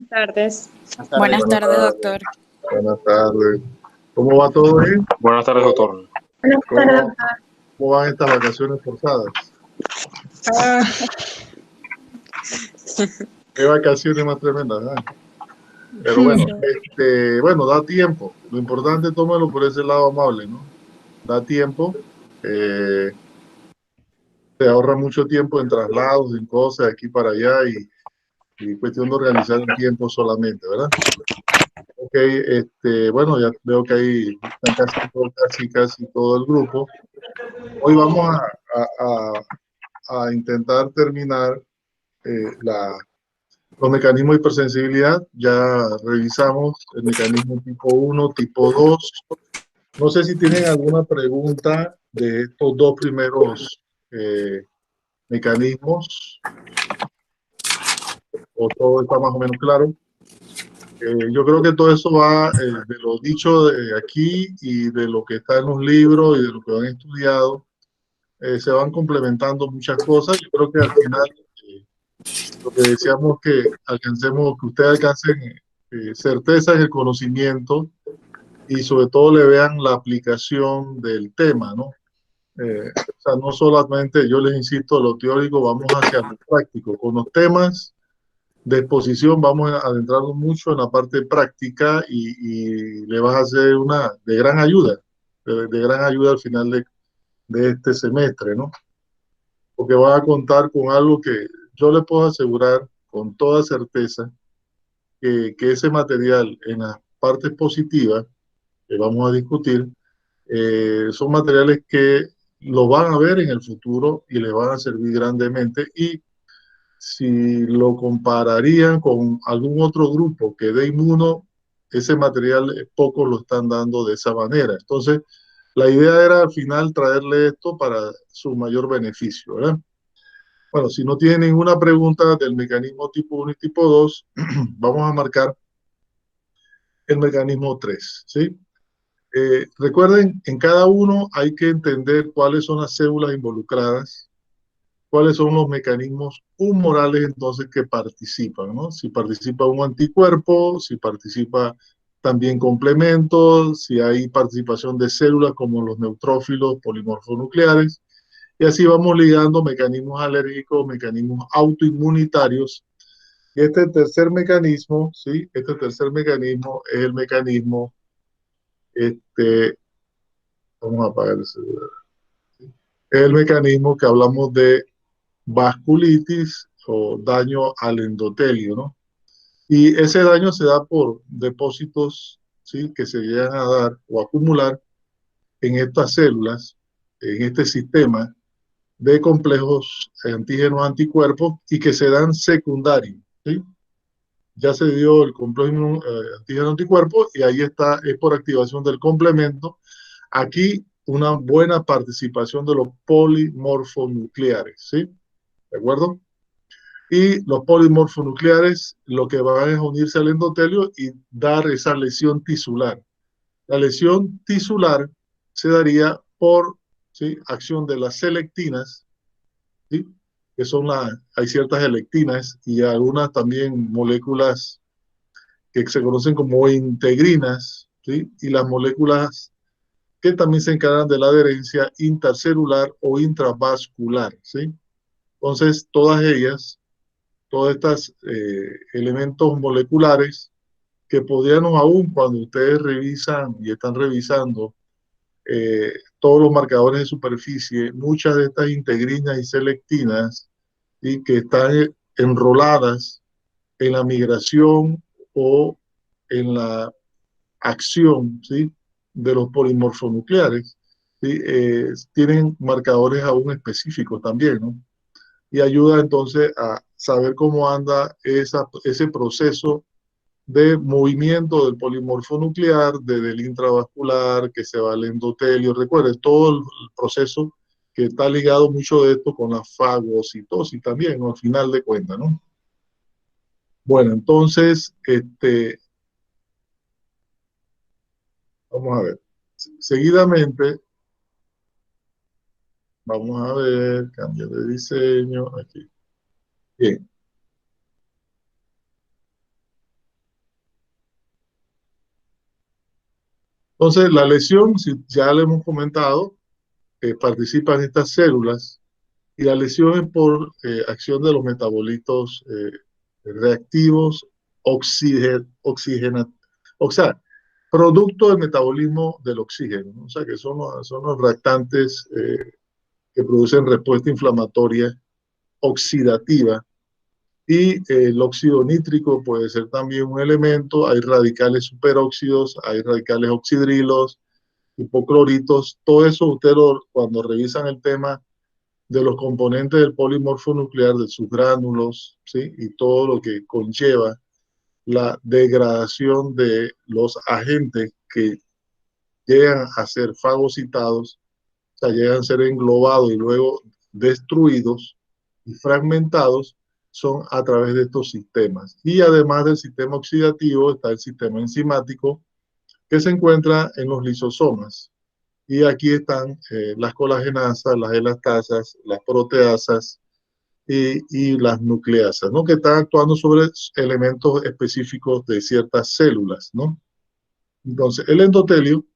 Tardes. Buenas tardes, tardes. doctor. Buenas tardes. ¿Cómo va todo bien? Buenas tardes, doctor. Buenas tardes, doctor. ¿Cómo van estas vacaciones forzadas? Qué vacaciones más tremendas, ¿verdad? Pero bueno, bueno, da tiempo. Lo importante, tómalo por ese lado amable, ¿no? Da tiempo. Se ahorra mucho tiempo en traslados, en cosas de aquí para allá y cuestión de organizar el tiempo solamente, ¿verdad? Ok, bueno, ya veo que ahí están casi todo el grupo. Hoy vamos a intentar terminar los mecanismos de hipersensibilidad. Ya revisamos el mecanismo tipo 1, tipo 2. No sé si tienen alguna pregunta de estos dos primeros mecanismos o todo está más o menos claro. Yo creo que todo eso va de lo dicho aquí y de lo que está en los libros y de lo que han estudiado. Se van complementando muchas cosas. Yo creo que al final lo que deseamos que alcancemos, que ustedes alcancen certeza en el conocimiento y sobre todo le vean la aplicación del tema, ¿no? O sea, no solamente, yo les insisto, lo teórico, vamos hacia lo práctico. Con los temas de exposición vamos a adentrarnos mucho en la parte práctica y le vas a hacer una de gran ayuda, de gran ayuda al final de este semestre, ¿no? Porque van a contar con algo que yo les puedo asegurar con toda certeza que ese material en las partes positivas que vamos a discutir son materiales que lo van a ver en el futuro y les van a servir grandemente. Y si lo compararían con algún otro grupo que dé inmuno, ese material pocos lo están dando de esa manera. Entonces, la idea era al final traerle esto para su mayor beneficio, ¿verdad? Bueno, si no tienen ninguna pregunta del mecanismo tipo 1 y tipo 2, vamos a marcar el mecanismo 3, ¿sí? Recuerden, en cada uno hay que entender cuáles son las células involucradas, cuáles son los mecanismos humorales entonces que participan, ¿no? Si participa un anticuerpo, si participa también complementos, si hay participación de células como los neutrófilos polimorfonucleares, y así vamos ligando mecanismos alérgicos, mecanismos autoinmunitarios. Y este tercer mecanismo, ¿sí? Este tercer mecanismo es el mecanismo, vamos a apagar el celular, ¿sí? Es el mecanismo que hablamos de vasculitis o daño al endotelio, ¿no? Y ese daño se da por depósitos, ¿sí? Que se llegan a dar o acumular en estas células, en este sistema de complejos antígenos anticuerpos y que se dan secundarios, ¿sí? Ya se dio el complejo antígeno anticuerpo y ahí está, es por activación del complemento. Aquí una buena participación de los polimorfonucleares, ¿sí? ¿De acuerdo? Y los polimorfonucleares lo que van es unirse al endotelio y dar esa lesión tisular. La lesión tisular se daría por, ¿sí? Acción de las selectinas, ¿sí? Que son hay ciertas electinas y algunas también moléculas que se conocen como integrinas, ¿sí? Y las moléculas que también se encargan de la adherencia intercelular o intravascular, ¿sí? Entonces, todas ellas, todos estos elementos moleculares que podríamos aún cuando ustedes revisan y están revisando todos los marcadores de superficie, muchas de estas integrinas y selectinas y que están enroladas en la migración o en la acción, ¿sí? De los polimorfonucleares, ¿sí? Tienen marcadores aún específicos también, ¿no? Y ayuda entonces a saber cómo anda ese proceso de movimiento del polimorfo nuclear, desde el intravascular, que se va al endotelio. Recuerden, todo el proceso que está ligado mucho de esto con la fagocitosis también, ¿no? Al final de cuentas, ¿no? Bueno, entonces, vamos a ver. Seguidamente, vamos a ver, cambio de diseño, aquí. Bien. Entonces, la lesión, si ya le hemos comentado, participan estas células y la lesión es por acción de los metabolitos reactivos oxigena, o sea, producto del metabolismo del oxígeno, ¿no? O sea, que son los reactantes que producen respuesta inflamatoria oxidativa. Y el óxido nítrico puede ser también un elemento. Hay radicales superóxidos, hay radicales oxidrilos, hipocloritos. Todo eso cuando revisan el tema de los componentes del polimorfo nuclear, de sus gránulos, ¿sí? Y todo lo que conlleva la degradación de los agentes que llegan a ser fagocitados, o sea, llegan a ser englobados y luego destruidos y fragmentados, son a través de estos sistemas. Y además del sistema oxidativo está el sistema enzimático que se encuentra en los lisosomas. Y aquí están las colagenasas, las elastasas, las proteasas y las nucleasas, ¿no? Que están actuando sobre elementos específicos de ciertas células, ¿no? Entonces, el endotelio,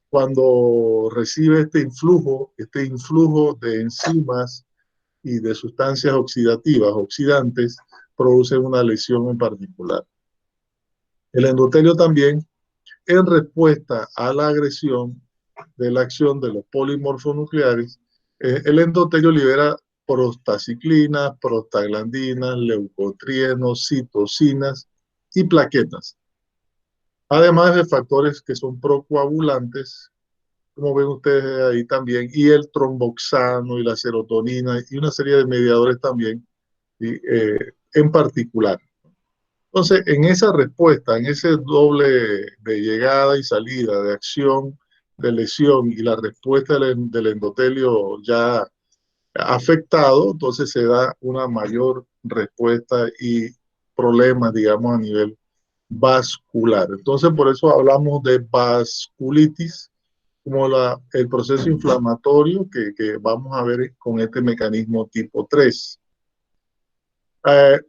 cuando recibe este influjo de enzimas y de sustancias oxidativas, oxidantes, produce una lesión en particular. El endotelio también, en respuesta a la agresión de la acción de los polimorfonucleares, el endotelio libera prostaciclinas, prostaglandinas, leucotrienos, citocinas y plaquetas. Además de factores que son procoagulantes, como ven ustedes ahí también, y el tromboxano y la serotonina y una serie de mediadores también, y, en particular. Entonces, en esa respuesta, en ese doble de llegada y salida, de acción, de lesión y la respuesta del endotelio ya afectado, entonces se da una mayor respuesta y problemas, digamos, a nivel vascular. Entonces, por eso hablamos de vasculitis, como el proceso inflamatorio que vamos a ver con este mecanismo tipo 3. Eh,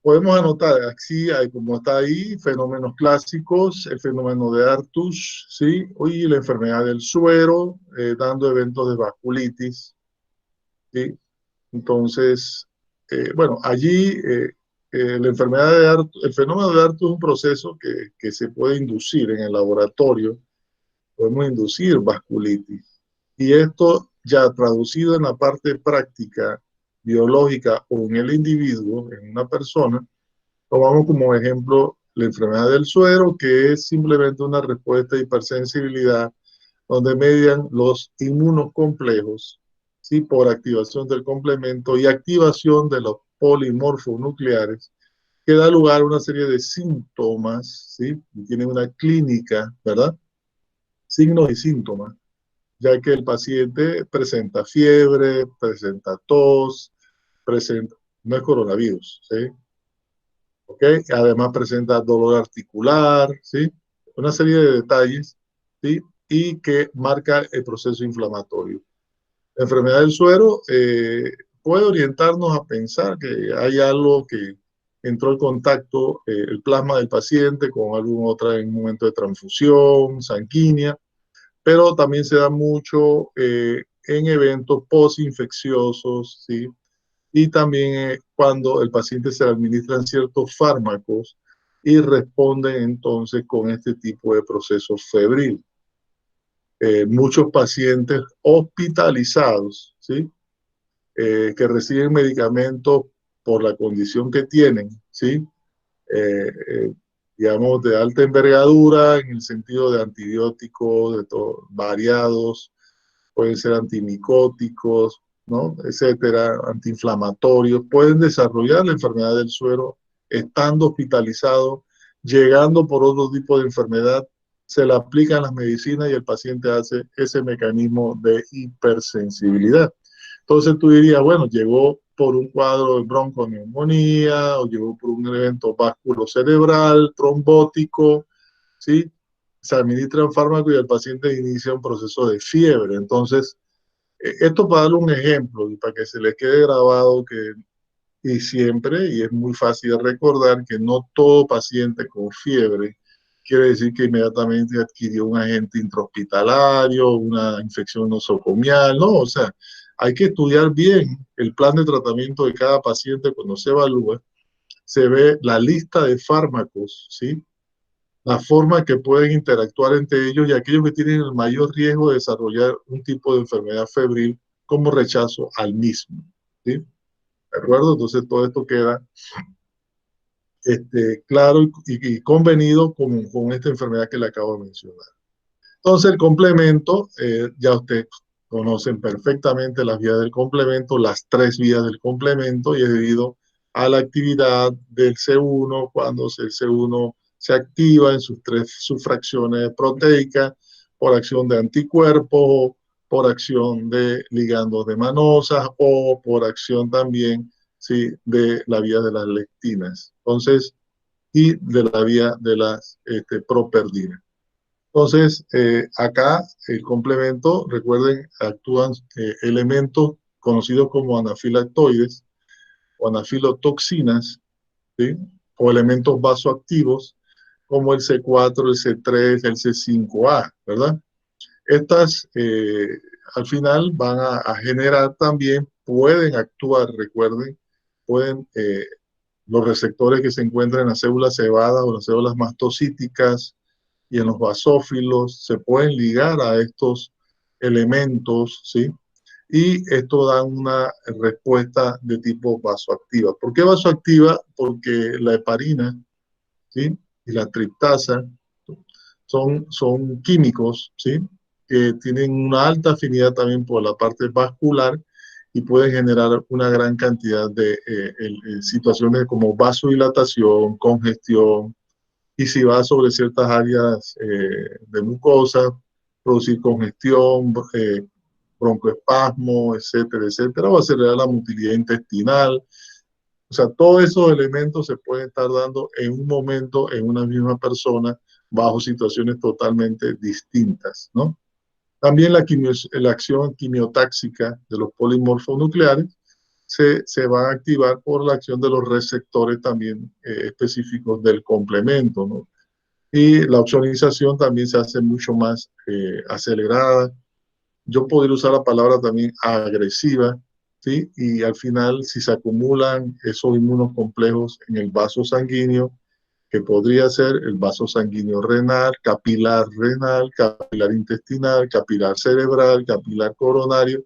Podemos anotar, aquí hay, como está ahí, fenómenos clásicos, el fenómeno de Artus, ¿sí? Y la enfermedad del suero, dando eventos de vasculitis, ¿sí? Entonces, bueno, allí la enfermedad de Artus, el fenómeno de Artus es un proceso que se puede inducir en el laboratorio, podemos inducir vasculitis. Y esto ya traducido en la parte práctica, biológica o en el individuo, en una persona, tomamos como ejemplo la enfermedad del suero, que es simplemente una respuesta de hipersensibilidad donde median los inmunocomplejos, ¿sí? Por activación del complemento y activación de los polimorfonucleares, que da lugar a una serie de síntomas, ¿sí? Y tiene una clínica, ¿verdad? Signos y síntomas, ya que el paciente presenta fiebre, presenta tos, presenta, no es coronavirus, ¿sí? ¿Ok? Además presenta dolor articular, ¿sí? Una serie de detalles, ¿sí? Y que marca el proceso inflamatorio. La enfermedad del suero puede orientarnos a pensar que hay algo que entró en contacto, el plasma del paciente con alguna otra en un momento de transfusión sanguínea, pero también se da mucho en eventos postinfecciosos, ¿sí? Y también cuando el paciente se le administran ciertos fármacos y responden entonces con este tipo de proceso febril. Muchos pacientes hospitalizados, ¿sí? Que reciben medicamentos por la condición que tienen, ¿sí? Eh, eh, digamos, de alta envergadura en el sentido de antibióticos, variados, pueden ser antimicóticos, ¿no? Etcétera, antiinflamatorios, pueden desarrollar la enfermedad del suero estando hospitalizados, llegando por otro tipo de enfermedad, se le aplican las medicinas y el paciente hace ese mecanismo de hipersensibilidad. Entonces tú dirías, bueno, llegó por un cuadro de bronconeumonía o llegó por un evento vasculocerebral, trombótico, ¿sí? Se administran fármacos y el paciente inicia un proceso de fiebre. Entonces, esto para darle un ejemplo y para que se le quede grabado que, y siempre, y es muy fácil de recordar, que no todo paciente con fiebre quiere decir que inmediatamente adquirió un agente intrahospitalario, una infección nosocomial, ¿no? O sea, hay que estudiar bien el plan de tratamiento de cada paciente cuando se evalúa. Se ve la lista de fármacos, ¿sí? La forma que pueden interactuar entre ellos y aquellos que tienen el mayor riesgo de desarrollar un tipo de enfermedad febril como rechazo al mismo, ¿sí? ¿De acuerdo? Entonces todo esto queda claro y convenido con esta enfermedad que le acabo de mencionar. Entonces el complemento, ya ustedes conocen perfectamente las vías del complemento, las tres vías del complemento, y es debido a la actividad del C1, cuando el C1 se activa en sus tres subfracciones proteicas por acción de anticuerpos, por acción de ligandos de Manosas o por acción también, ¿sí?, de la vía de las lectinas. Entonces, y de la vía de las properdinas. Entonces, acá el complemento, recuerden, actúan elementos conocidos como anafilactoides o anafilotoxinas, ¿sí?, o elementos vasoactivos como el C4, el C3, el C5A, ¿verdad? Estas al final van a generar también, pueden actuar, recuerden, pueden los receptores que se encuentran en las células cebadas o las células mastocíticas y en los basófilos se pueden ligar a estos elementos, ¿sí? Y esto da una respuesta de tipo vasoactiva. ¿Por qué vasoactiva? Porque la heparina, ¿sí?, y la triptasa son químicos, ¿sí?, que tienen una alta afinidad también por la parte vascular y pueden generar una gran cantidad de situaciones como vasodilatación, congestión, y si va sobre ciertas áreas de mucosa, producir congestión, broncoespasmo, etcétera, etcétera, o acelerar la motilidad intestinal. O sea, todos esos elementos se pueden estar dando en un momento en una misma persona bajo situaciones totalmente distintas, ¿no? También la acción quimiotáxica de los polimorfonucleares se va a activar por la acción de los receptores también específicos del complemento, ¿no? Y la opsonización también se hace mucho más acelerada. Yo podría usar la palabra también agresiva, ¿sí? Y al final, si se acumulan esos inmunocomplejos en el vaso sanguíneo, que podría ser el vaso sanguíneo renal, capilar intestinal, capilar cerebral, capilar coronario, o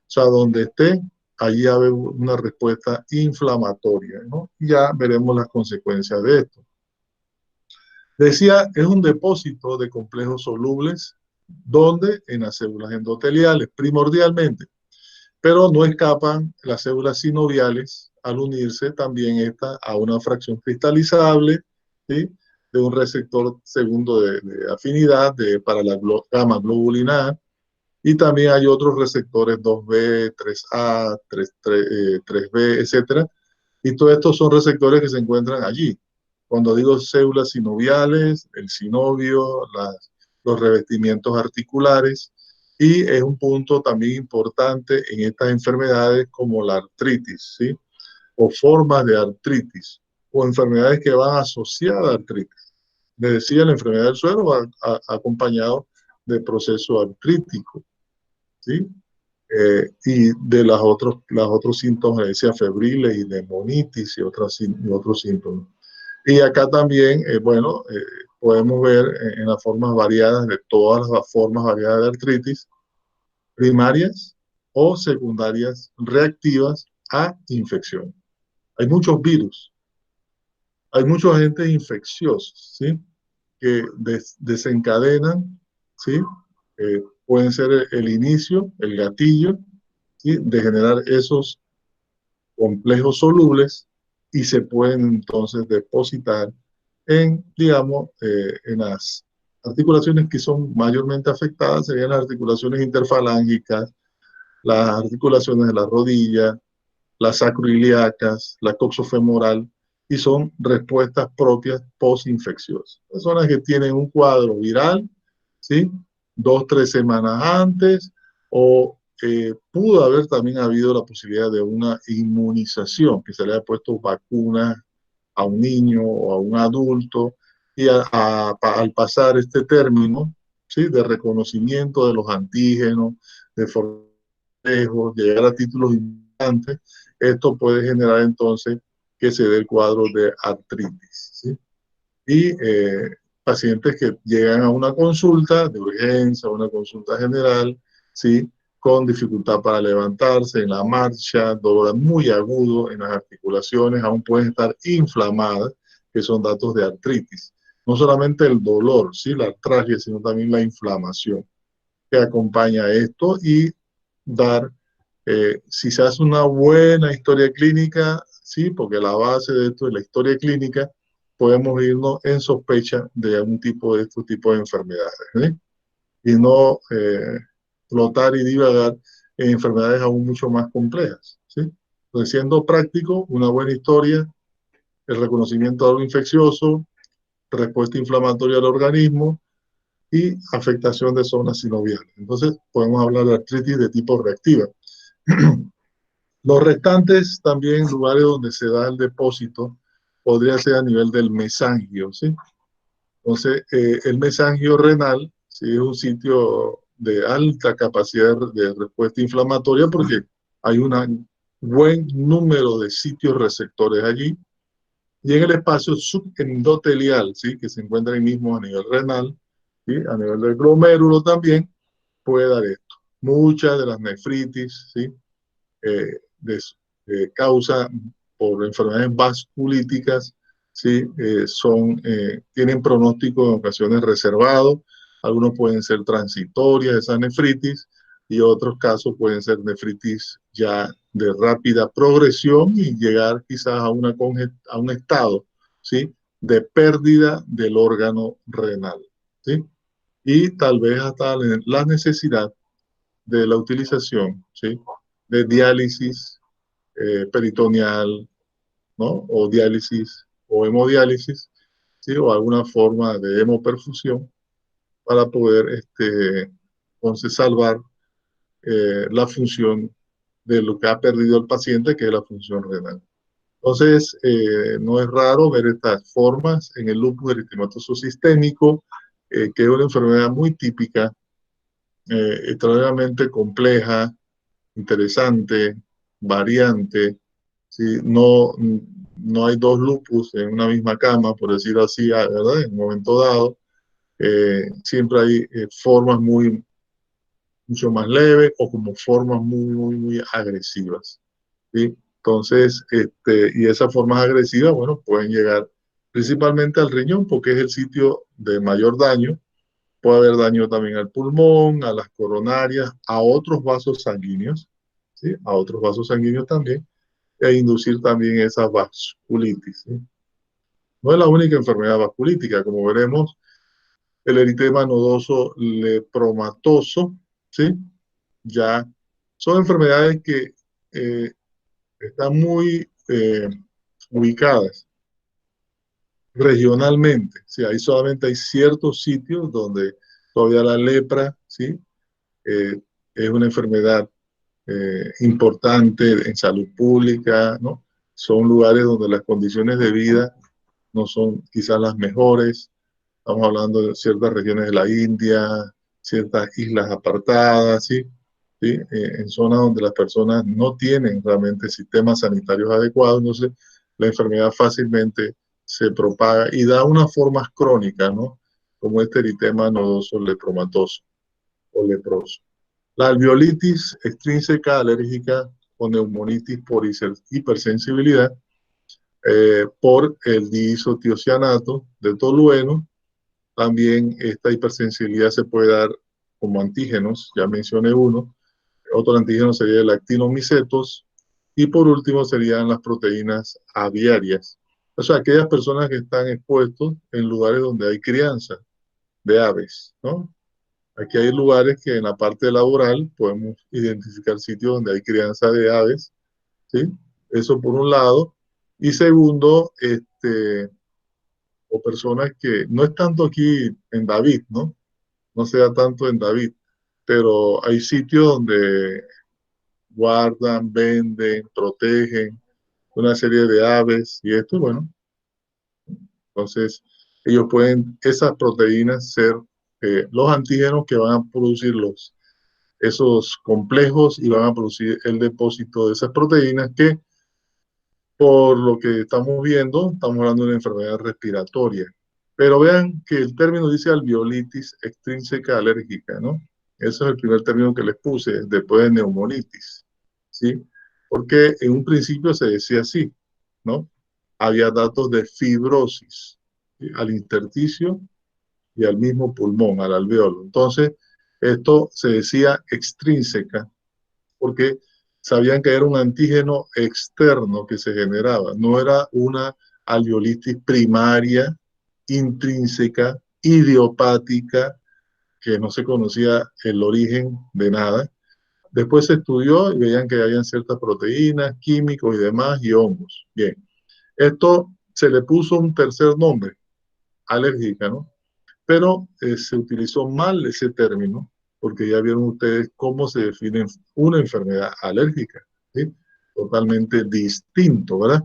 sea, donde esté, allí hay una respuesta inflamatoria, ¿no? Y ya veremos las consecuencias de esto. Decía, es un depósito de complejos solubles, donde en las células endoteliales, primordialmente, pero no escapan las células sinoviales al unirse también esta a una fracción cristalizable, ¿sí?, de un receptor segundo de afinidad para la gamma globulinada, y también hay otros receptores 2B, 3A, 3B, etcétera, y todos estos son receptores que se encuentran allí. Cuando digo células sinoviales, el sinovio, los revestimientos articulares, y es un punto también importante en estas enfermedades como la artritis, ¿sí?, o formas de artritis, o enfermedades que van asociadas a artritis. Les decía, la enfermedad del suelo va acompañado de proceso artrítico, ¿sí? Y de los otros síntomas, decía, febriles y neumonitis y otros síntomas. Y acá también, bueno, podemos ver en las formas variadas de todas las formas variadas de artritis, primarias o secundarias reactivas a infección. Hay muchos virus, hay muchos agentes infecciosos, ¿sí?, que desencadenan, ¿sí? Pueden ser el inicio, el gatillo, ¿sí?, de generar esos complejos solubles, y se pueden entonces depositar en, digamos, en las articulaciones que son mayormente afectadas, serían las articulaciones interfalángicas, las articulaciones de la rodilla, las sacroiliacas, la coxofemoral, y son respuestas propias posinfecciosas. Personas que tienen un cuadro viral, ¿sí?, 2 o 3 semanas antes, o pudo haber también habido la posibilidad de una inmunización, que se le haya puesto vacuna a un niño o a un adulto, y al pasar este término, ¿sí?, de reconocimiento de los antígenos, de forejos, llegar a títulos importantes, esto puede generar entonces que se dé el cuadro de artritis, ¿sí? Y pacientes que llegan a una consulta de urgencia, una consulta general, ¿sí?, con dificultad para levantarse, en la marcha, dolor muy agudo en las articulaciones, aún pueden estar inflamadas, que son datos de artritis. No solamente el dolor, ¿sí?, la artralgia, sino también la inflamación que acompaña esto, y dar, si se hace una buena historia clínica, sí, porque la base de esto es la historia clínica, podemos irnos en sospecha de algún tipo de estos tipos de enfermedades, ¿sí? Y no flotar y divagar en enfermedades aún mucho más complejas, ¿sí? Entonces, siendo práctico, una buena historia, el reconocimiento de algo infeccioso, respuesta inflamatoria al organismo y afectación de zonas sinoviales. Entonces, podemos hablar de artritis de tipo reactiva. Los restantes, también lugares donde se da el depósito, podría ser a nivel del mesangio, ¿sí? Entonces, el mesangio renal, ¿sí?, es un sitio de alta capacidad de respuesta inflamatoria porque hay un buen número de sitios receptores allí. Y en el espacio subendotelial, ¿sí?, que se encuentra ahí mismo a nivel renal, ¿sí?, a nivel del glomérulo también, puede dar esto. Muchas de las nefritis, ¿sí?, de, causa por enfermedades vasculíticas, ¿sí?, tienen pronóstico en ocasiones reservado. Algunos pueden ser transitorias, esas nefritis, y otros casos pueden ser nefritis ya de rápida progresión y llegar quizás a un estado, ¿sí?, de pérdida del órgano renal, ¿sí?, y tal vez hasta la necesidad de la utilización, ¿sí?, de diálisis peritoneal, ¿no?, o diálisis o hemodiálisis, ¿sí?, o alguna forma de hemoperfusión para poder entonces salvar la función de lo que ha perdido el paciente, que es la función renal. Entonces, no es raro ver estas formas en el lupus eritematoso sistémico, que es una enfermedad muy típica, extraordinariamente compleja, interesante, variante, ¿sí? No hay dos lupus en una misma cama, por decirlo así, ¿verdad?, en un momento dado. Siempre hay formas mucho más leves o como formas muy agresivas, ¿sí? Entonces, y esas formas agresivas, bueno, pueden llegar principalmente al riñón porque es el sitio de mayor daño. Puede haber daño también al pulmón, a las coronarias, a otros vasos sanguíneos, ¿sí?, a otros vasos sanguíneos también, e inducir también esa vasculitis, ¿sí? No es la única enfermedad vasculítica, como veremos, el eritema nodoso lepromatoso, ¿sí?, ya son enfermedades que eh, están muy ubicadas regionalmente, ¿sí? Ahí solamente hay ciertos sitios donde todavía la lepra, ¿sí?, eh, es una enfermedad importante en salud pública, ¿no? Son lugares donde las condiciones de vida no son quizás las mejores. Estamos hablando de ciertas regiones de la India, ciertas islas apartadas, ¿sí? ¿Sí? En zonas donde las personas no tienen realmente sistemas sanitarios adecuados, entonces la enfermedad fácilmente se propaga y da unas formas crónicas, ¿no?, como este eritema nodoso lepromatoso o leproso. La alveolitis extrínseca alérgica o neumonitis por hipersensibilidad por el diisotiocianato de tolueno. También esta hipersensibilidad se puede dar como antígenos, ya mencioné uno. Otro antígeno sería el actinomicetos. Y por último serían las proteínas aviarias. O sea, aquellas personas que están expuestos en lugares donde hay crianza de aves, ¿no? Aquí hay lugares que en la parte laboral podemos identificar sitios donde hay crianza de aves, ¿sí? Eso por un lado. Y segundo, o personas que no es tanto aquí en David, ¿no? No se da tanto en David, pero hay sitios donde guardan, venden, protegen una serie de aves y esto, bueno, entonces ellos pueden, esas proteínas, ser los antígenos que van a producir esos complejos y van a producir el depósito de esas proteínas que, por lo que estamos viendo, estamos hablando de una enfermedad respiratoria. Pero vean que el término dice alveolitis extrínseca alérgica, ¿no? Ese es el primer término que les puse, después de neumonitis, ¿sí? Porque en un principio se decía así, ¿no? Había datos de fibrosis, ¿sí? Al intersticio y al mismo pulmón, al alveolo. Entonces, esto se decía extrínseca porque sabían que era un antígeno externo que se generaba, no era una alveolitis primaria, intrínseca, idiopática, que no se conocía el origen de nada. Después se estudió y veían que habían ciertas proteínas, químicos y demás, y hongos. Bien, esto se le puso un tercer nombre, alérgica, ¿no? Pero se utilizó mal ese término, porque ya vieron ustedes cómo se define una enfermedad alérgica, ¿sí? Totalmente distinto, ¿verdad?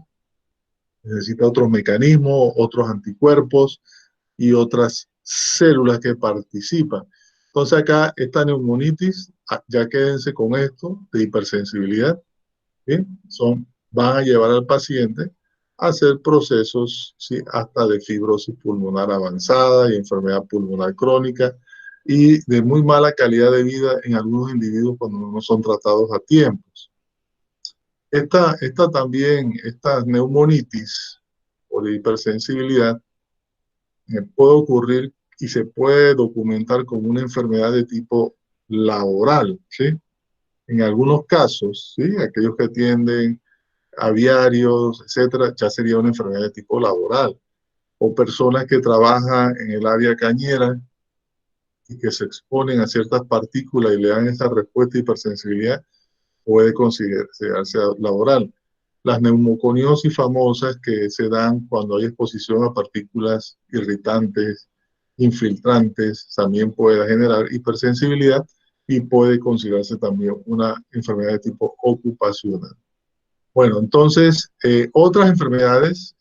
Necesita otros mecanismos, otros anticuerpos y otras células que participan. Entonces acá esta neumonitis, ya quédense con esto de hipersensibilidad, ¿sí? Van a llevar al paciente a hacer procesos, ¿sí? Hasta de fibrosis pulmonar avanzada y enfermedad pulmonar crónica y de muy mala calidad de vida en algunos individuos cuando no son tratados a tiempos. Esta neumonitis por hipersensibilidad puede ocurrir y se puede documentar como una enfermedad de tipo laboral, ¿sí? En algunos casos, ¿sí? Aquellos que atienden aviarios, etcétera, ya sería una enfermedad de tipo laboral. O personas que trabajan en el área cañera y que se exponen a ciertas partículas y le dan esa respuesta de hipersensibilidad, puede considerarse laboral. Las neumoconiosis famosas que se dan cuando hay exposición a partículas irritantes, infiltrantes, también puede generar hipersensibilidad y puede considerarse también una enfermedad de tipo ocupacional. Bueno, entonces, otras enfermedades,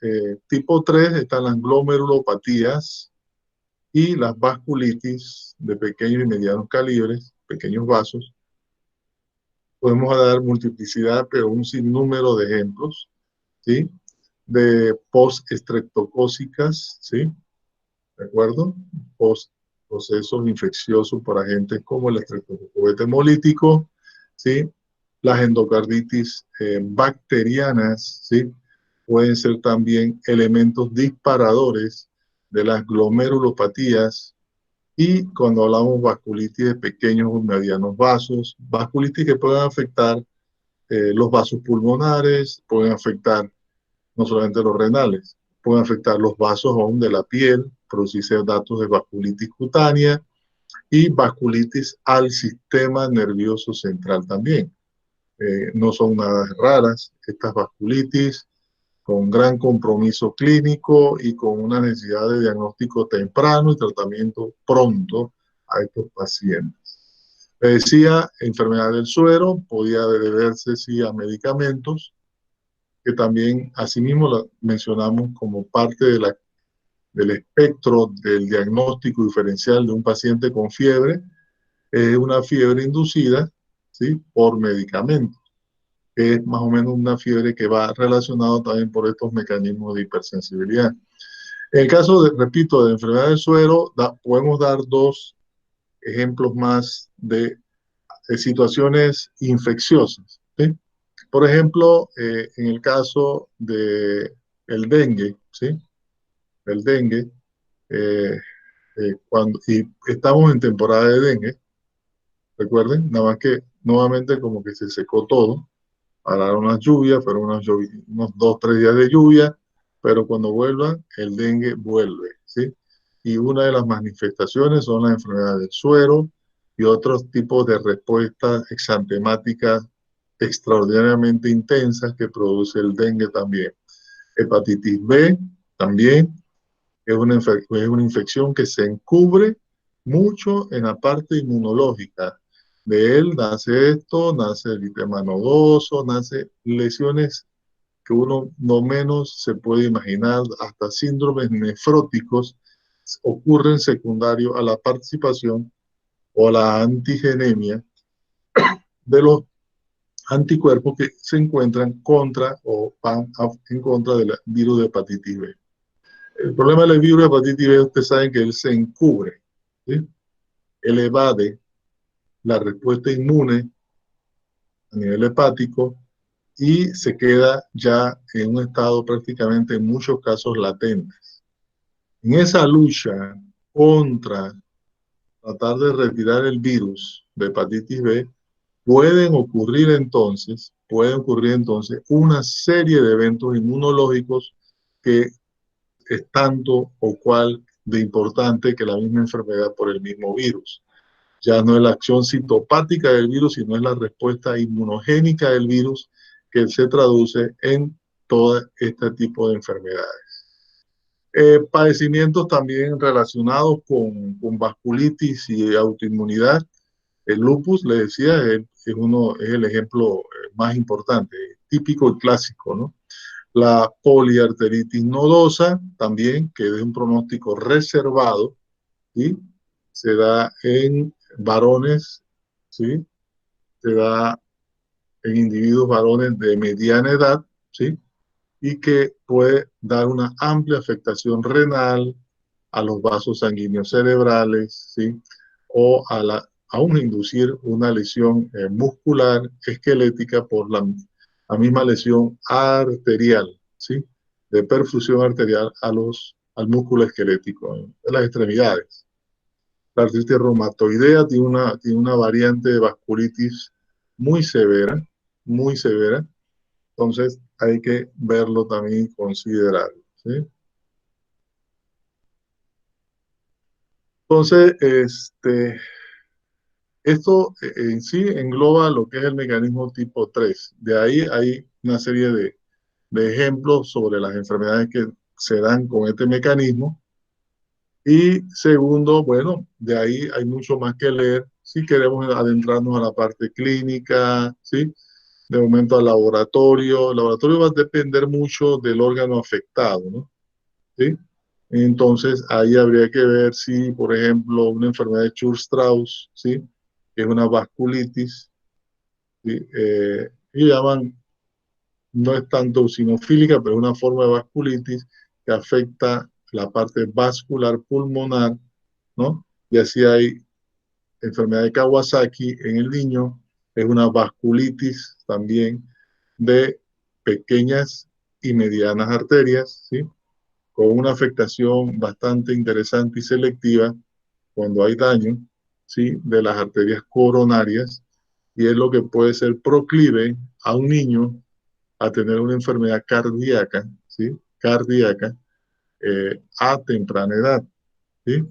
tipo 3 están las glomerulopatías y las vasculitis de pequeños y medianos calibres, pequeños vasos. Podemos dar multiplicidad, pero un sinnúmero de ejemplos, ¿sí? De post-estreptocócicas, ¿sí? ¿De acuerdo? Post-procesos infecciosos por agentes como el estreptococo hemolítico, ¿sí? Las endocarditis bacterianas, ¿sí? Pueden ser también elementos disparadores de las glomerulopatías y cuando hablamos vasculitis de pequeños o medianos vasos, vasculitis que pueden afectar los vasos pulmonares, pueden afectar no solamente los renales, pueden afectar los vasos aún de la piel, producirse datos de vasculitis cutánea y vasculitis al sistema nervioso central también. No son nada raras estas vasculitis, con gran compromiso clínico y con una necesidad de diagnóstico temprano y tratamiento pronto a estos pacientes. Le decía, enfermedad del suero podía deberse sí a medicamentos, que también asimismo la mencionamos como parte del espectro del diagnóstico diferencial de un paciente con fiebre, es una fiebre inducida, ¿sí? Por medicamentos, que es más o menos una fiebre que va relacionado también por estos mecanismos de hipersensibilidad. En el caso, repito, de enfermedad del suero, podemos dar dos ejemplos más de situaciones infecciosas, ¿sí? Por ejemplo, en el caso de el dengue, ¿sí? El dengue, eh, y estamos en temporada de dengue, recuerden, nada más que nuevamente como que se secó todo, para unas lluvias, fueron unos 2, 3 días de lluvia, pero cuando vuelvan, el dengue vuelve, ¿sí? Y una de las manifestaciones son las enfermedades del suero y otros tipos de respuestas exantemáticas extraordinariamente intensas que produce el dengue también. Hepatitis B también es una infección que se encubre mucho en la parte inmunológica. De él nace esto, nace el eritema nodoso, nace lesiones que uno no menos se puede imaginar, hasta síndromes nefróticos ocurren secundario a la participación o a la antigenemia de los anticuerpos que se encuentran contra o van en contra del virus de hepatitis B. El problema del virus de hepatitis B, ustedes saben que él se encubre, ¿sí? Él evade la respuesta inmune a nivel hepático y se queda ya en un estado prácticamente en muchos casos latente. En esa lucha contra tratar de retirar el virus de hepatitis B, pueden ocurrir entonces una serie de eventos inmunológicos que es tanto o cual de importante que la misma enfermedad por el mismo virus. Ya no es la acción citopática del virus, sino es la respuesta inmunogénica del virus que se traduce en todo este tipo de enfermedades. Padecimientos también relacionados con vasculitis y autoinmunidad. El lupus, le decía, es el ejemplo más importante, típico y clásico, ¿no? La poliarteritis nodosa, también, que es un pronóstico reservado, ¿sí? Se da en varones, ¿sí? Se da en individuos varones de mediana edad, ¿sí? Y que puede dar una amplia afectación renal, a los vasos sanguíneos cerebrales, ¿sí? O aún inducir una lesión muscular, esquelética por la misma lesión arterial, ¿sí? De perfusión arterial al músculo esquelético de las extremidades. La artritis reumatoidea tiene una variante de vasculitis muy severa, muy severa. Entonces hay que verlo también y considerarlo, ¿sí? Entonces, esto en sí engloba lo que es el mecanismo tipo 3. De ahí hay una serie de ejemplos sobre las enfermedades que se dan con este mecanismo. Y segundo, bueno, de ahí hay mucho más que leer si queremos adentrarnos a la parte clínica, ¿sí? De momento al laboratorio. El laboratorio va a depender mucho del órgano afectado, ¿no? ¿Sí? Entonces, ahí habría que ver si, por ejemplo, una enfermedad de Church-Strauss, ¿sí? Que es una vasculitis, ¿sí? Y llaman, no es tanto eosinofílica, pero es una forma de vasculitis que afecta la parte vascular pulmonar, ¿no? Y así hay enfermedad de Kawasaki en el niño, es una vasculitis también de pequeñas y medianas arterias, ¿sí? Con una afectación bastante interesante y selectiva cuando hay daño, ¿sí? De las arterias coronarias, y es lo que puede ser proclive a un niño a tener una enfermedad cardíaca, ¿sí? Cardíaca, a temprana edad, ¿sí?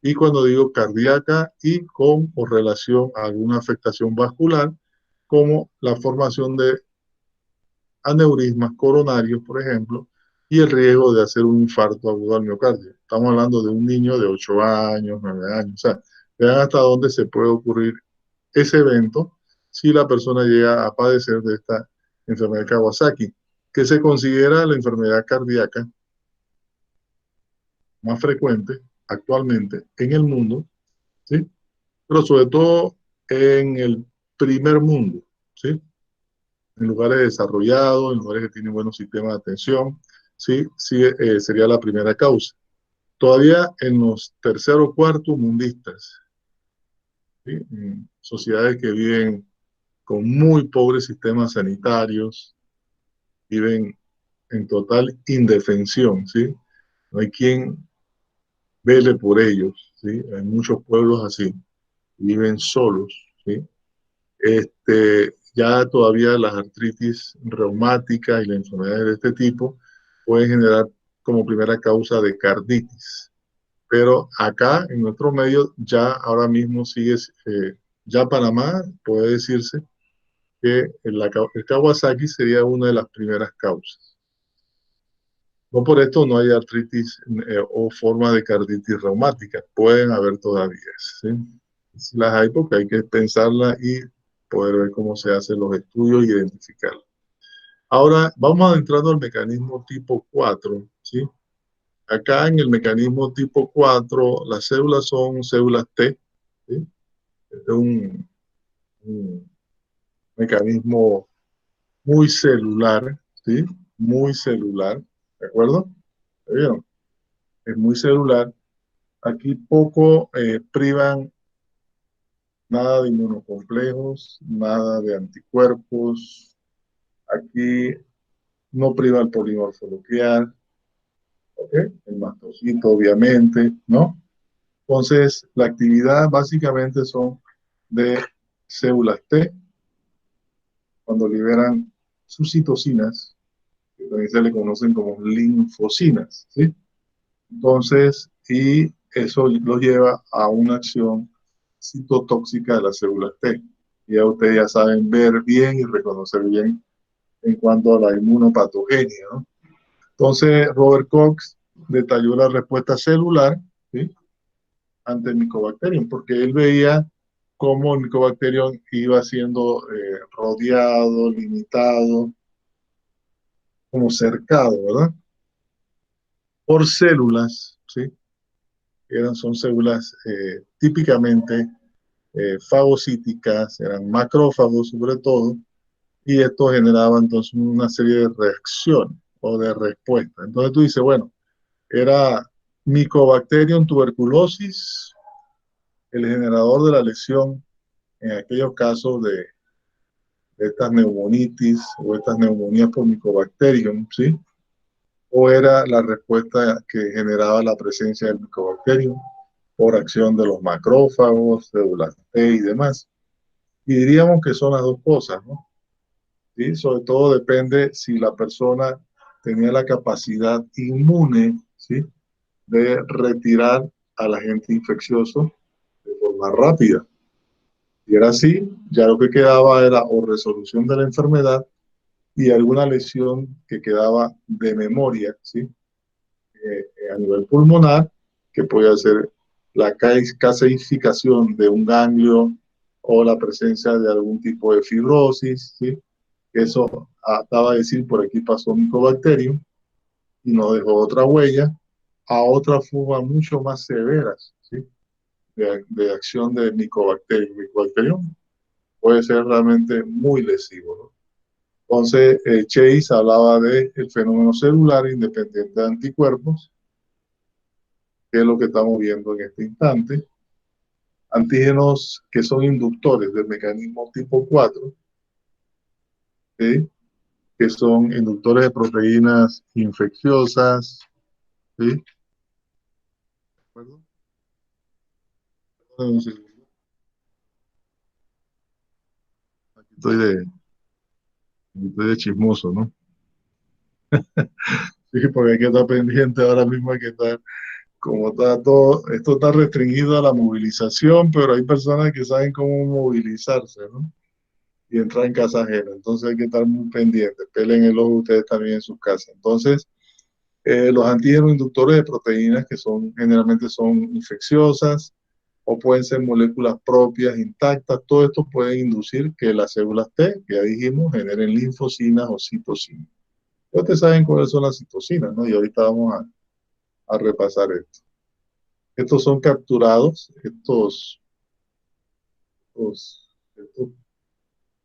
Y cuando digo cardíaca y con o relación a alguna afectación vascular, como la formación de aneurismas coronarios, por ejemplo, y el riesgo de hacer un infarto agudo al miocardio. Estamos hablando de un niño de 8 años, 9 años. O sea, vean hasta dónde se puede ocurrir ese evento si la persona llega a padecer de esta enfermedad de Kawasaki, que se considera la enfermedad cardíaca más frecuente actualmente en el mundo, ¿sí? Pero sobre todo en el primer mundo, ¿sí? En lugares desarrollados, en lugares que tienen buenos sistemas de atención, ¿sí? Sí, sería la primera causa. Todavía en los tercer o cuarto mundistas, ¿sí? En sociedades que viven con muy pobres sistemas sanitarios, viven en total indefensión, ¿sí? No hay quien vele por ellos, ¿sí? Hay muchos pueblos así, viven solos, ¿sí? Ya todavía las artritis reumáticas y las enfermedades de este tipo pueden generar como primera causa de carditis. Pero acá, en nuestro medio, ya ahora mismo sigue, ya Panamá puede decirse que el Kawasaki sería una de las primeras causas. No por esto no hay artritis o forma de carditis reumática, pueden haber todavía, ¿sí? Si las hay porque hay que pensarlas y poder ver cómo se hacen los estudios y identificarlas. Ahora vamos adentrando al mecanismo tipo 4, ¿sí? Acá en el mecanismo tipo 4 las células son células T, ¿sí? Es un mecanismo muy celular, ¿sí? Muy celular, ¿de acuerdo? ¿Vieron? Es muy celular. Aquí poco privan nada de inmunocomplejos, nada de anticuerpos. Aquí no priva el polimorfo nuclear, ¿ok? El mastocito, obviamente, ¿no? Entonces, la actividad básicamente son de células T cuando liberan sus citocinas, que también se le conocen como linfocinas, ¿sí? Entonces, y eso lo lleva a una acción citotóxica de las células T. Ya ustedes ya saben ver bien y reconocer bien en cuanto a la inmunopatogenia, ¿no? Entonces, Robert Cox detalló la respuesta celular, ¿sí? Ante el Mycobacterium, porque él veía cómo el Mycobacterium iba siendo rodeado, limitado, como cercado, ¿verdad? Por células, ¿sí? Son células típicamente fagocíticas, eran macrófagos sobre todo, y esto generaba entonces una serie de reacciones o de respuestas. Entonces tú dices, bueno, era Mycobacterium tuberculosis el generador de la lesión en aquellos casos de estas neumonitis o estas neumonías por Mycobacterium, ¿sí? O era la respuesta que generaba la presencia del Mycobacterium por acción de los macrófagos, células T y demás. Y diríamos que son las dos cosas, ¿no? ¿Sí? Sobre todo depende si la persona tenía la capacidad inmune, ¿sí? De retirar al agente infeccioso de forma rápida. Y era así, ya lo que quedaba era o resolución de la enfermedad y alguna lesión que quedaba de memoria, ¿sí? A nivel pulmonar, que puede ser la caseificación de un ganglio o la presencia de algún tipo de fibrosis, ¿sí? Eso daba a decir por aquí pasó Mycobacterium y no dejó otra huella, a otras formas mucho más severas, ¿sí? De acción de Mycobacterium. Mycobacterium puede ser realmente muy lesivo, ¿no? Entonces, Chase hablaba del fenómeno celular independiente de anticuerpos, que es lo que estamos viendo en este instante. Antígenos que son inductores del mecanismo tipo 4, ¿sí? Que son inductores de proteínas infecciosas, ¿sí? Aquí estoy de chismoso, ¿no? Sí, porque hay que estar pendiente ahora mismo, hay que estar, como está todo, esto está restringido a la movilización, pero hay personas que saben cómo movilizarse, ¿no? Y entrar en casa ajena. Entonces hay que estar muy pendientes. Pelen el ojo ustedes también en sus casas. Entonces, los antígenos inductores de proteínas que son generalmente son infecciosas o pueden ser moléculas propias intactas, todo esto puede inducir que las células T, que ya dijimos, generen linfocinas o citocinas. Ya ustedes saben cuáles son las citocinas, ¿no? Y ahorita vamos a repasar esto. Estos son capturados, estos,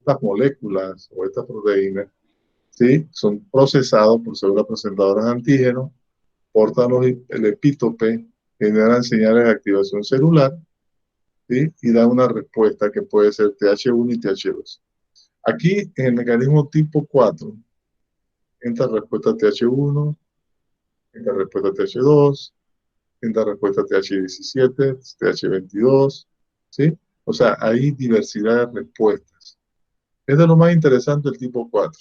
estas moléculas o estas proteínas, ¿sí? Son procesados por células presentadoras de antígenos, portan el epítope, generan señales de activación celular, ¿sí? Y dan una respuesta que puede ser TH1 y TH2. Aquí, en el mecanismo tipo 4, entra respuesta TH1, entra respuesta TH2, entra respuesta TH17, TH22, ¿sí? O sea, hay diversidad de respuestas. Esto es lo más interesante del tipo 4.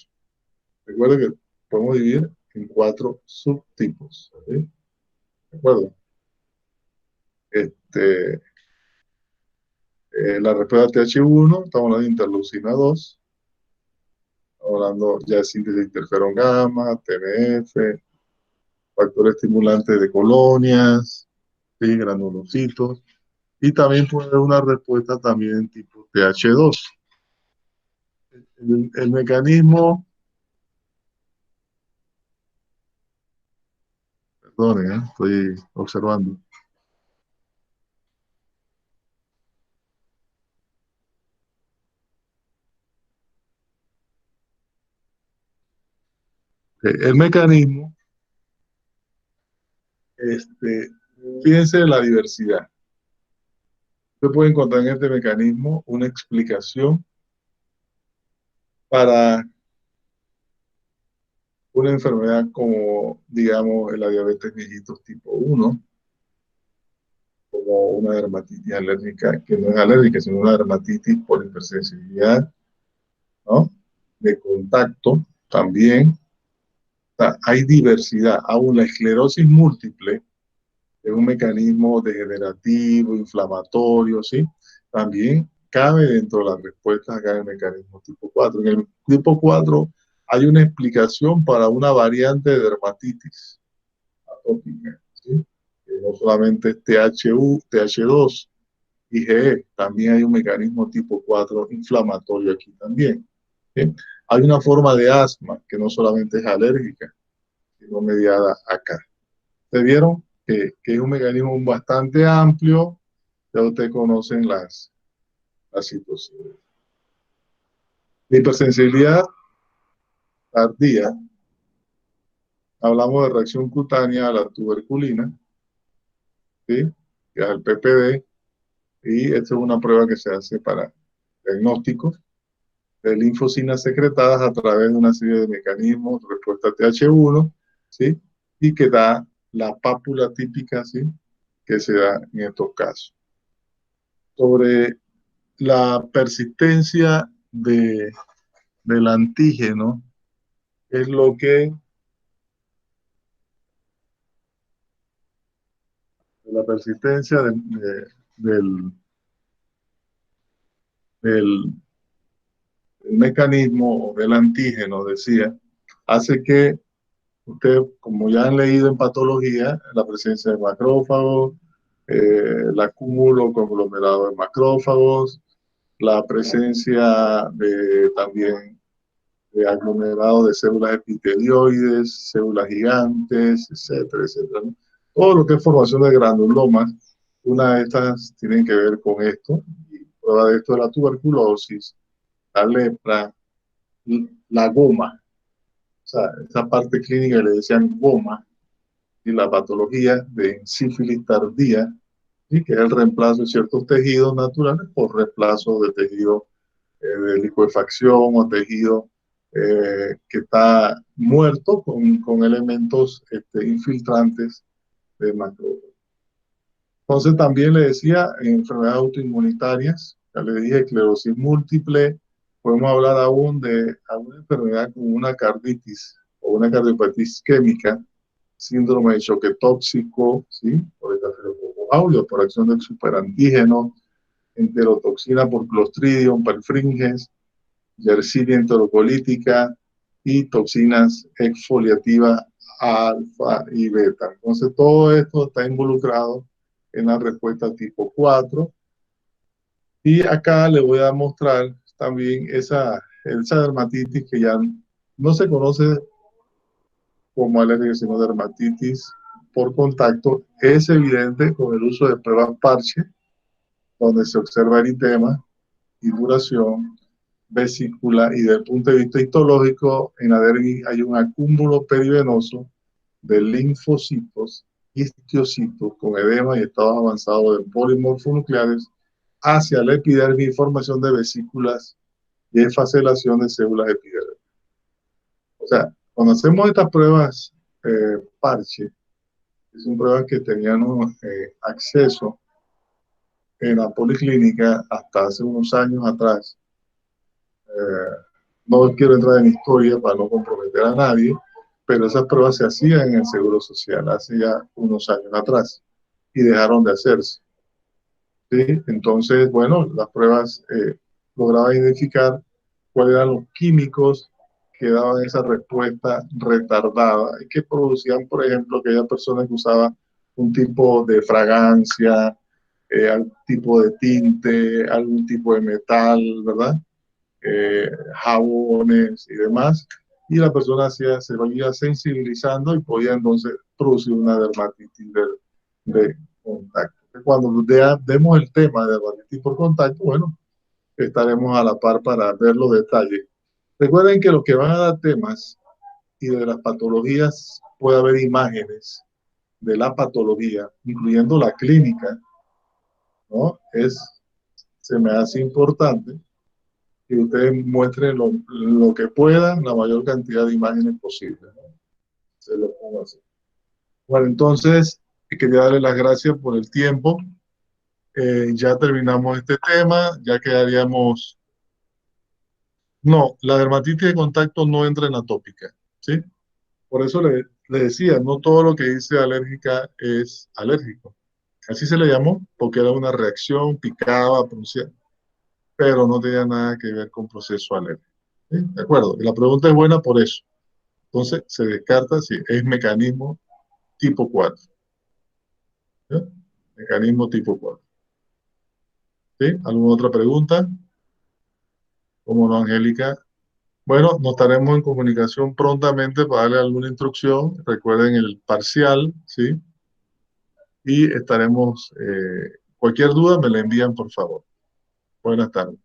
Recuerda que podemos dividir en 4 subtipos, ¿sí? ¿De acuerdo? La respuesta TH1, estamos hablando de interleucina 2, estamos hablando ya de síntesis de interferón gamma, TNF, factores estimulantes de colonias, ¿sí? Granulocitos, y también puede haber una respuesta también tipo TH2. El mecanismo Perdone, estoy observando. El mecanismo, este, fíjense en la diversidad. Usted puede encontrar en este mecanismo una explicación para una enfermedad como, digamos, la diabetes mellitus tipo 1, como una dermatitis alérgica, que no es alérgica, sino una dermatitis por hipersensibilidad, ¿no? De contacto también. O sea, hay diversidad. Aún la esclerosis múltiple es un mecanismo degenerativo, inflamatorio, ¿sí? También cabe dentro de las respuestas acá en el mecanismo tipo 4. En el tipo 4 hay una explicación para una variante de dermatitis atópica, ¿sí? Que no solamente es THU, TH2, IgE, también hay un mecanismo tipo 4 inflamatorio aquí también, ¿sí? Hay una forma de asma que no solamente es alérgica, sino mediada acá. ¿Se vieron? Que es un mecanismo bastante amplio, ya ustedes conocen las situaciones. La hipersensibilidad tardía, hablamos de reacción cutánea a la tuberculina, ¿sí? Que es el PPD, y esta es una prueba que se hace para diagnóstico de linfocinas secretadas a través de una serie de mecanismos, respuesta TH1, ¿sí? Y que da la pápula típica, ¿sí? Que se da en estos casos. Sobre la persistencia del antígeno, es lo que la persistencia del, del, del mecanismo del antígeno, decía, hace que usted, como ya han leído en patología, la presencia de macrófagos, el acúmulo conglomerado de macrófagos, la presencia de también de aglomerado de células epitelioides, células gigantes, etcétera, etcétera, ¿no? Todo lo que es formación de granulomas, una de estas tienen que ver con esto, y prueba de esto es la tuberculosis, la lepra, la goma, o sea, esa parte clínica le decían goma, y la patología de sífilis tardía, ¿sí? Que es el reemplazo de ciertos tejidos naturales por reemplazo de tejido de licuefacción o tejido que está muerto con elementos infiltrantes de macrófagos. Entonces también le decía enfermedades autoinmunitarias, ya le dije esclerosis múltiple, podemos hablar aún de alguna enfermedad como una carditis o una cardiopatía isquémica, síndrome de choque tóxico, ¿sí? Por estafilococcus aureus, por acción del superantígeno, enterotoxina por Clostridium perfringens, Yersinia enterocolítica y toxinas exfoliativas alfa y beta. Entonces, todo esto está involucrado en la respuesta tipo 4. Y acá le voy a mostrar también esa dermatitis que ya no se conoce como alergia, sino dermatitis por contacto. Es evidente con el uso de pruebas parche, donde se observa eritema y duración, vesícula, y desde el punto de vista histológico, en la dermis hay un acúmulo perivenoso de linfocitos, histiocitos con edema y estados avanzados de polimorfonucleares hacia la epidermis y formación de vesículas y esfacelación de células epidérmicas. O sea, cuando hacemos estas pruebas parche, son pruebas que teníamos acceso en la policlínica hasta hace unos años atrás. No quiero entrar en historia para no comprometer a nadie, pero esas pruebas se hacían en el Seguro Social hace ya unos años atrás y dejaron de hacerse, ¿sí? Entonces, bueno, las pruebas lograban identificar cuáles eran los químicos que daban esa respuesta retardada y que producían, por ejemplo, aquella persona que usaba un tipo de fragancia, algún tipo de tinte, algún tipo de metal, ¿verdad? Jabones y demás, y la persona se vaya sensibilizando y podía entonces producir una dermatitis de contacto. Cuando demos el tema de dermatitis por contacto, bueno, estaremos a la par para ver los detalles. Recuerden que los que van a dar temas y de las patologías puede haber imágenes de la patología, incluyendo la clínica, ¿no? Se me hace importante que ustedes muestren lo que puedan, la mayor cantidad de imágenes posible, ¿no? Se lo pongo así. Bueno, entonces, quería darle las gracias por el tiempo. Ya terminamos este tema, ya quedaríamos... No, la dermatitis de contacto no entra en atópica, ¿sí? Por eso le decía, no todo lo que dice alérgica es alérgico. Así se le llamó, porque era una reacción, picaba, producía, pero no tenía nada que ver con proceso alérgico. ¿Sí? ¿De acuerdo? Y la pregunta es buena por eso. Entonces, se descarta si es mecanismo tipo 4. ¿Sí? Mecanismo tipo 4. ¿Sí? ¿Alguna otra pregunta? ¿Cómo no, Angélica? Bueno, nos estaremos en comunicación prontamente para darle alguna instrucción. Recuerden el parcial, ¿sí? Y estaremos, cualquier duda me la envían, por favor. Buenas tardes.